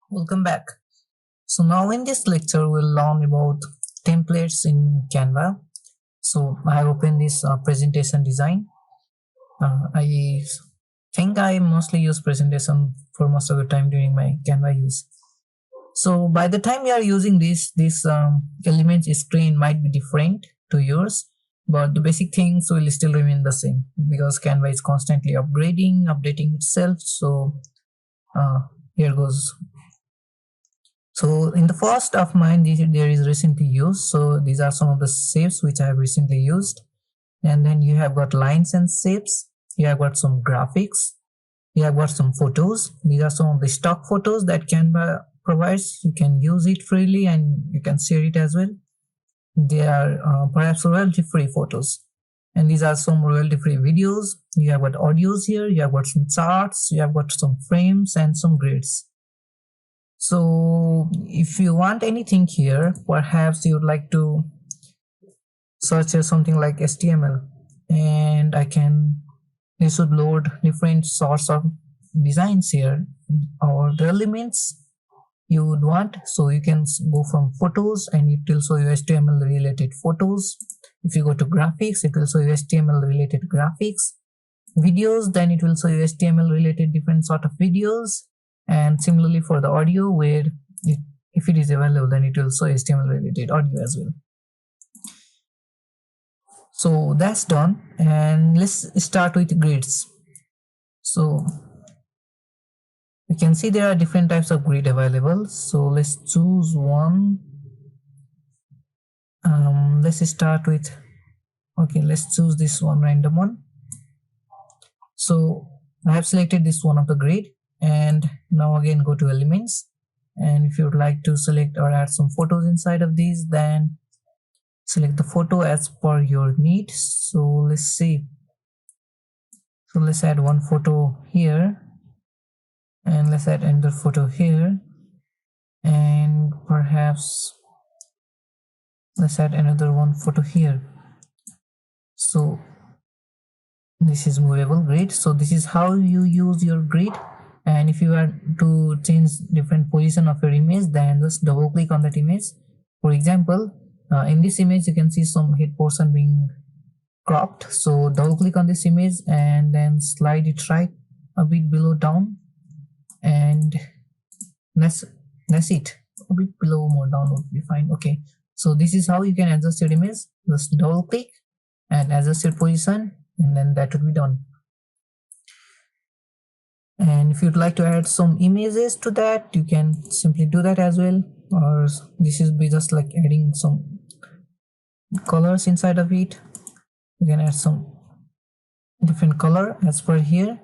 Welcome back. So now in this lecture we'll learn about templates in Canva. So I have opened this presentation design. I think I mostly use presentation for most of the time during my Canva use. So by the time you are using this elements screen might be different to yours, but the basic things will still remain the same because Canva is constantly updating itself. So uh, here goes. So in the first of mine, there is recently used. So these are some of the shapes which I have recently used. And then you have got lines and shapes. You have got some graphics. You have got some photos. These are some of the stock photos that Canva provides. You can use it freely and you can share it as well. They are perhaps royalty-free photos. And these are some royalty-free videos. You have got audios here. You have got some charts. You have got some frames and some grids. So if you want anything here, perhaps you would like to search something like HTML, and this would load different sorts of designs here or the elements you would want. So you can go from photos and it will show you HTML related photos. If you go to graphics, it will show you HTML related graphics. Videos, then it will show you HTML related different sort of videos. And similarly for the audio, where if it is available, then it will show HTML related audio as well. So that's done, and let's start with grids. So you can see there are different types of grid available. So let's choose one. Let's start with, okay, let's choose this one, random one. So I have selected this one of the grid, and now again go to elements, and if you would like to select or add some photos inside of these, then select the photo as per your need. So let's see, so let's add one photo here, and let's add another photo here, and perhaps let's add another one photo here. So this is movable grid. So this is how you use your grid. And if you are to change different position of your image, then just double click on that image. For example, in this image you can see some head portion being cropped. So double click on this image and then slide it right a bit below down, and that's it. A bit below, more down would be fine. Okay, so this is how you can adjust your image. Just double click and adjust your position, and then that would be done. And if you'd like to add some images to that, you can simply do that as well, or this is be just like adding some colors inside of it. You can add some different color as per here.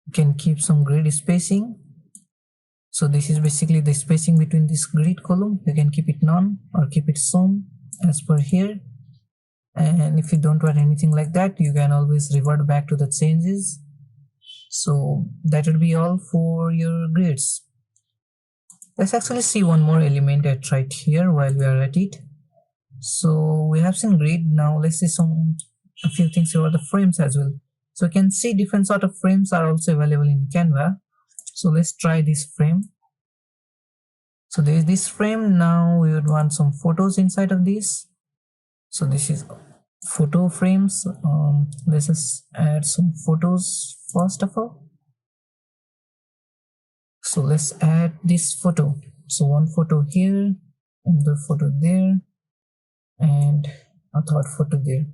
You can keep some grid spacing. So this is basically the spacing between this grid column. You can keep it none or keep it some as per here. And if you don't want anything like that, you can always revert back to the changes. So that would be all for your grids. Let's actually see one more element at right here while we are at it. So we have seen grid. Now let's see a few things about the frames as well. So you can see different sort of frames are also available in Canva. So let's try this frame. So there is this frame. Now we would want some photos inside of this. So this is photo frames. Let's just add some photos first of all. So let's add this photo. So one photo here, another photo there, and a third photo there.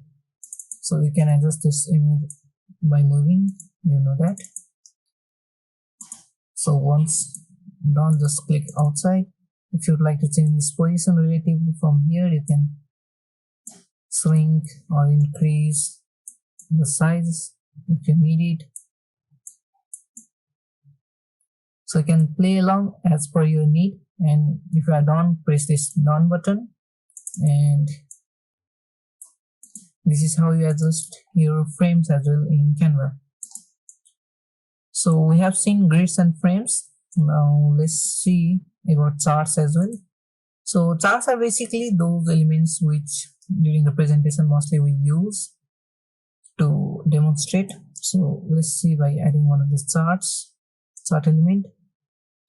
So we can adjust this image by moving, you know that. So once done, just click outside. If you'd like to change this position relatively from here, you can shrink or increase the size if you need it. So you can play along as per your need, and if you are done, press this done button, and this is how you adjust your frames as well in Canva. So we have seen grids and frames. Now let's see about charts as well. So charts are basically those elements which during the presentation mostly we use to demonstrate. So let's see by adding one of these chart element.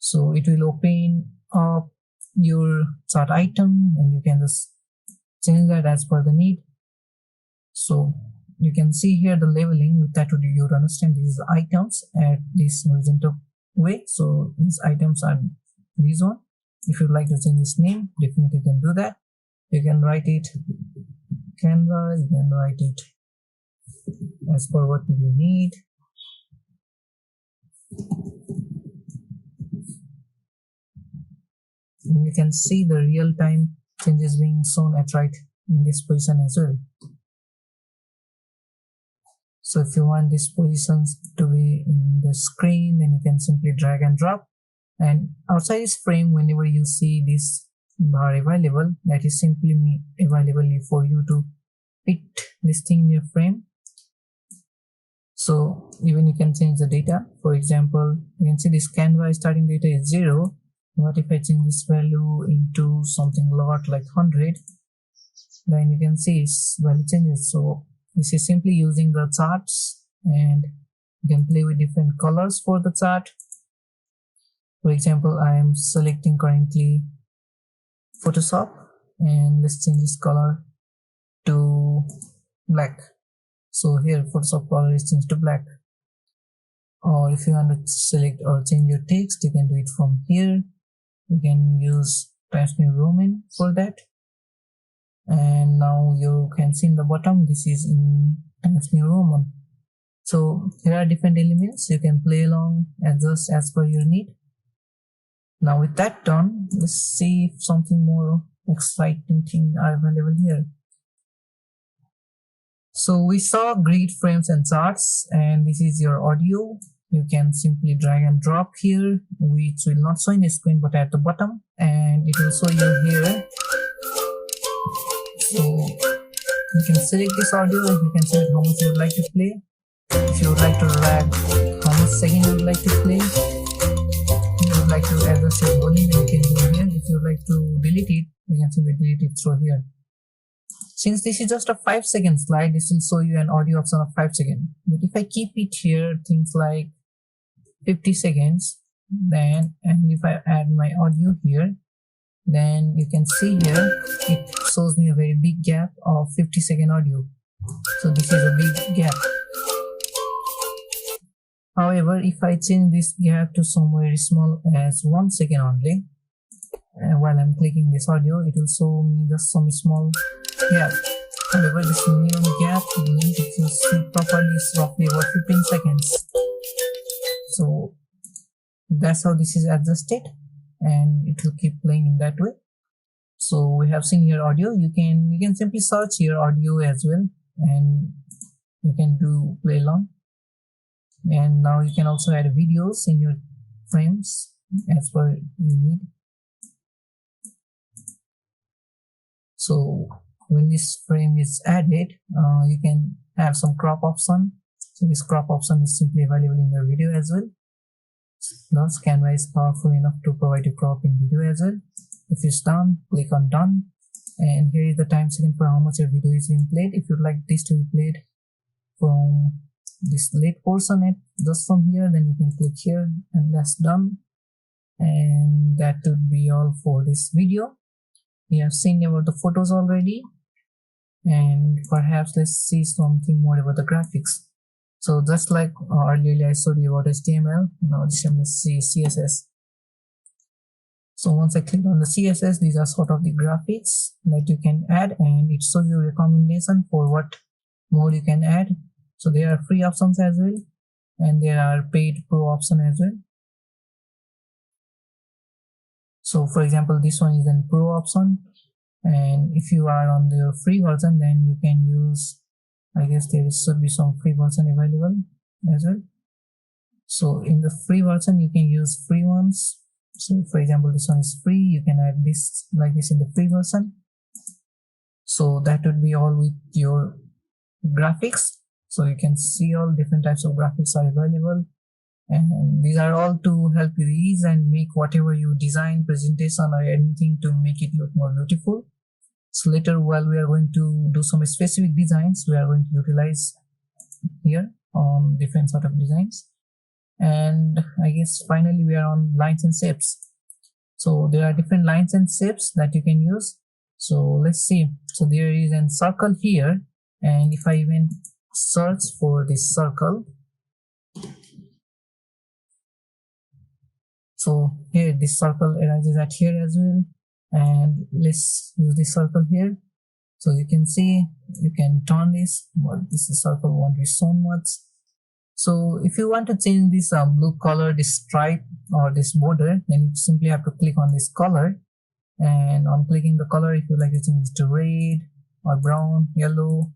So it will open up your chart item and you can just change that as per the need. So you can see here the labeling. With that you would understand these items at this horizontal way. So these items are this one. If you'd like to change this name, definitely you can do that. You can write it Canva, you can write it as per what you need. And you can see the real-time changes being shown at right in this position as well. So if you want these positions to be in the screen, then you can simply drag and drop. And outside this frame, whenever you see this bar available, that is simply available for you to fit this thing in your frame. So even you can change the data. For example, you can see this Canva starting data is 0. What if I change this value into something lot like 100? Then you can see its value changes. So this is simply using the charts, and you can play with different colors for the chart. For example, I am selecting currently Photoshop, and let's change this color to black. So here Photoshop color is changed to black. Or if you want to select or change your text, you can do it from here. You can use Times New Roman for that. And now you can see in the bottom, this is in Times New Roman. So here are different elements. You can play along, adjust as per your need. Now with that done, let's see if something more exciting things are available here. So we saw grid, frames and charts, and this is your audio. You can simply drag and drop here, which will not show in the screen but at the bottom, and it will show you here. So you can select this audio, you can select how much you would like to play. If you would like to drag how much second you would like to play. If you would like to adjust your volume, you can do here. If you would like to delete it, you can simply delete it through here. Since this is just a 5-second slide, this will show you an audio option of 5 seconds. But if I keep it here, things like 50 seconds, then, and if I add my audio here, then you can see here, it shows me a very big gap of 50-second audio. So this is a big gap. However, if I change this gap to somewhere small as 1 second only, while I'm clicking this audio, it will show me just some small gap. However, this minimum gap, if you see properly, is roughly about 15 seconds. So that's how this is adjusted, and it will keep playing in that way. So we have seen here audio. You can simply search your audio as well, and you can do play along. And now you can also add videos in your frames as per you need. So when this frame is added, you can have some crop option. So this crop option is simply available in your video as well. Thus Canva is powerful enough to provide a crop in video as well. If it's done, click on done, and here is the time second for how much your video is being played. If you'd like this to be played from this late portion at just from here, then you can click here, and that's done. And that would be all for this video. We have seen about the photos already, and perhaps let's see something more about the graphics. So just like earlier I showed you about HTML, now let's see CSS. So once I click on the CSS, these are sort of the graphics that you can add, and it shows you a recommendation for what more you can add. So there are free options as well, and there are paid pro option as well. So for example, this one is a pro option, and if you are on the free version, then you can use, I guess there should be some free version available as well. So in the free version, you can use free ones. So for example, this one is free. You can add this like this in the free version. So that would be all with your graphics. So you can see all different types of graphics are available, and these are all to help you ease and make whatever you design, presentation or anything, to make it look more beautiful. So later, while we are going to do some specific designs, we are going to utilize here on different sort of designs. And I guess finally we are on lines and shapes. So there are different lines and shapes that you can use. So let's see. So there is a circle here, and if I even search for this circle, so here this circle arises at here as well, and let's use this circle here. So you can see you can turn this, but this circle won't be shown much. So if you want to change this blue color, this stripe or this border, then you simply have to click on this color, and on clicking the color, if you like to change it to red or brown, yellow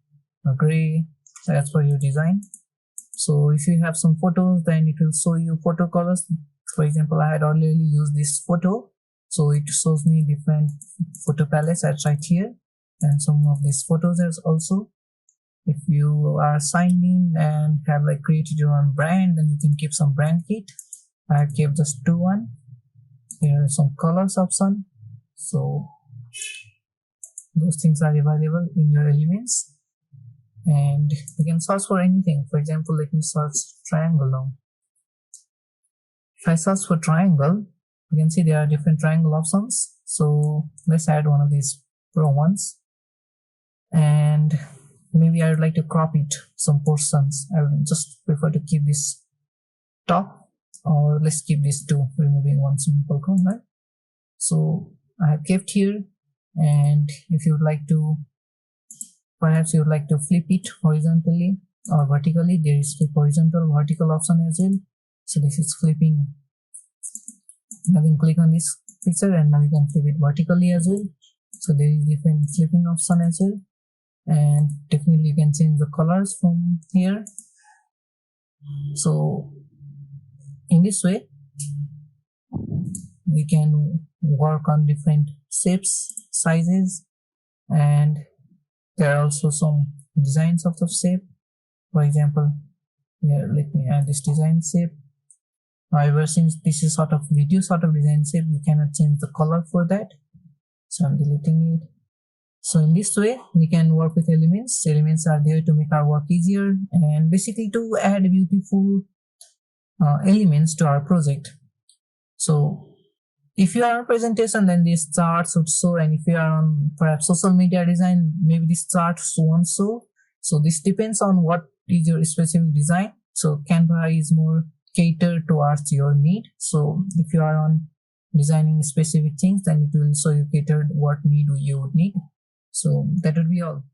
or gray, so as per your design. So if you have some photos, then it will show you photo colors. For example, I had already used this photo, so it shows me different photo palettes at right here, and some of these photos as also. If you are signed in and have like created your own brand, then you can keep some brand kit. I have kept just one. Here are some colors option, so those things are available in your elements, and you can search for anything. For example, let me search triangle now. If I search for triangle, you can see there are different triangle options. So let's add one of these pro ones, and maybe I would like to crop it some portions. I would just prefer to keep this top, or let's keep this two, removing one simple corner. So I have kept here, and if you would like to, perhaps you would like to flip it horizontally or vertically, there is flip horizontal vertical option as well. So this is flipping. Now you can click on this picture, and now you can flip it vertically as well. So there is different flipping option as well, and definitely you can change the colors from here. So in this way we can work on different shapes, sizes, and there are also some designs of the shape. For example, here let me add this design shape. However, since this is sort of video sort of design shape, you cannot change the color for that, so I'm deleting it. So in this way we can work with elements. Elements are there to make our work easier, and basically to add beautiful elements to our project. So if you are on presentation, then this chart should show, and if you are on perhaps social media design, maybe this chart won't show. So this depends on what is your specific design. So Canva is more catered towards your need. So if you are on designing specific things, then it will show you catered what need you would need. So that would be all.